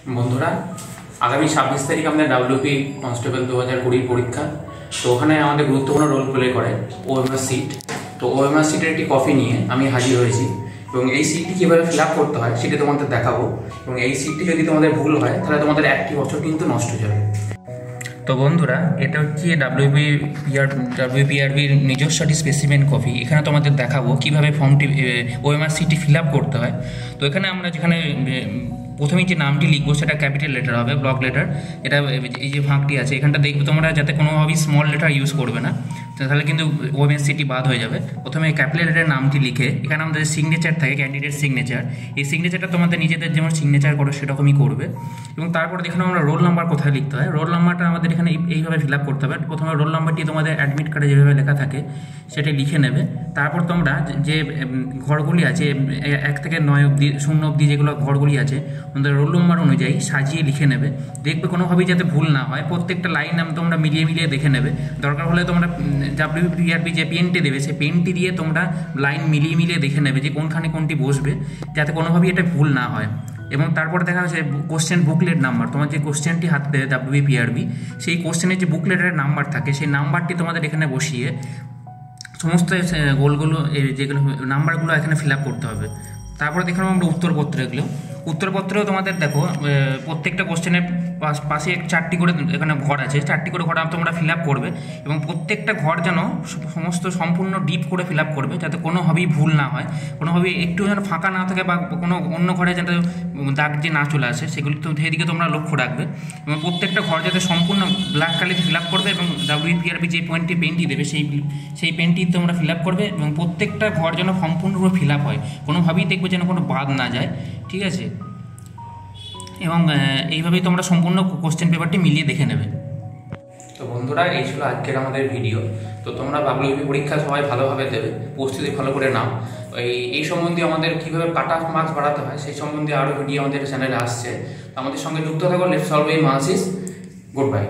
বন্ধুরা, আগামী 26 তারিখ আমাদের ডাব্লিউপি কনস্টেবল 2020 পরীক্ষা। তো ওখানে আমাদের গুরুত্বপূর্ণ রোল প্লে করে ওএমআর সিট। তো ওএমআর সিটের একটি কপি নিয়ে আমি হাজির হয়েছি এবং এই সিটটি কীভাবে ফিল আপ করতে হয় সেটি তোমাদের দেখাবো। এবং এই সিটটি যদি তোমাদের ভুল হয় তাহলে তোমাদের 1 বছর কিন্তু নষ্ট হয়ে যাবে। তো বন্ধুরা, এটা হচ্ছে ডাব্লিউপিআরবির নিজস্ব একটি স্পেসিমেন কপি। এখানে তোমাদের দেখাবো কীভাবে ফর্মটি ওএমআর সিটটি ফিল আপ করতে হয়। তো এখানে আমরা যেখানে প্রথমেই যে নামটি লিখবো সেটা ক্যাপিটাল লেটার হবে, ব্লক লেটার। এটা এই যে ফাঁকটি আছে এখানটা দেখবে তোমরা যাতে কোনোভাবেই স্মল লেটার ইউজ করবে না, তাহলে কিন্তু ওএমআর সিটটি বাদ হয়ে যাবে। প্রথমে ক্যাপিটাল লেটারের নামটি লিখে এখানে আমাদের সিগনেচার থাকে, ক্যান্ডিডেট সিগনেচার। এই সিগনেচারটা তোমাদের নিজেদের যেমন সিগনেচার করো সেরকমই করবে। এবং তারপরে দেখুন আমরা রোল নাম্বার কোথায় লিখতে হয়। রোল নাম্বারটা আমাদের এখানে এইভাবে ফিল আপ করতে হবে। প্রথমে রোল নাম্বারটি তোমাদের অ্যাডমিট কার্ডে যেভাবে লেখা থাকে সেটি লিখে নেবে। তারপর তোমরা যে ঘরগুলি আছে 1 থেকে 9 অবধি, 0 অবধি যেগুলো ঘরগুলি আছে আমাদের রোল নাম্বার অনুযায়ী সাজিয়ে লিখে নেবে। দেখবে কোনোভাবেই যাতে ভুল না হয়, প্রত্যেকটা লাইন তোমরা মিলিয়ে মিলিয়ে দেখে নেবে। দরকার হলে তোমরা ডাব্লিউপিআরবি যে পেনটি দেবে সেই পেনটি দিয়ে তোমরা লাইন মিলিয়ে মিলিয়ে দেখে নেবে যে কোনখানে কোনটি বসবে, যাতে কোনোভাবেই এটা ভুল না হয়। এবং তারপরে দেখা যাচ্ছে কোশ্চেন বুকলেট নাম্বার, তোমার যে কোশ্চেনটি হাতে দেবে ডাব্লিউপিআরবি, সেই কোশ্চেনের যে বুকলেটের নাম্বার থাকে সেই নাম্বারটি তোমাদের এখানে বসিয়ে সমস্ত গোলগুলো যেগুলো নাম্বারগুলো এখানে ফিল আপ করতে হবে। তারপরে দেখলাম আমরা উত্তরপত্রেও তোমাদের দেখো প্রত্যেকটা কোশ্চেনের পাশে 4টি করে এখানে ঘর আছে, 4টি করে ঘর তোমরা ফিল আপ করবে। এবং প্রত্যেকটা ঘর যেন সম্পূর্ণ ডিপ করে ফিল আপ করবে, যাতে কোনোভাবেই ভুল না হয়, কোনোভাবেই একটু যেন ফাঁকা না থাকে বা কোনো অন্য ঘরে যাতে দাগ যে না চলে আসে সেগুলি তো সেদিকে তোমরা লক্ষ্য রাখবে। এবং প্রত্যেকটা ঘর যাতে সম্পূর্ণ ব্ল্যাক কালিতে ফিল আপ করবে এবং ডাব্লিউপিআরবি যে পেনটি দেবে সেই পেনটি তোমরা ফিল আপ করবে। এবং প্রত্যেকটা ঘর যেন সম্পূর্ণরূপে ফিল আপ হয়, কোনোভাবেই দেখবে যেন কোনো বাদ না যায়, ঠিক আছে? এবং এইভাবেই তোমরা সম্পূর্ণ কোশ্চেন পেপারটি মিলিয়ে দেখে নেবে। তো বন্ধুরা, এই ছিল আজকের আমাদের ভিডিও। তো তোমরা ডাব্লিউপি পরীক্ষা সবাই ভালোভাবে দেবে, প্রস্তুতি ভালো করে নাও। এই সম্বন্ধে আমাদের কীভাবে কাট অফ মার্কস বাড়াতে হয় সেই সম্বন্ধে আরও ভিডিও আমাদের চ্যানেলে আসছে। আমাদের সঙ্গে যুক্ত থাকো। লেটস সলভ এই মানসিস। Good bye.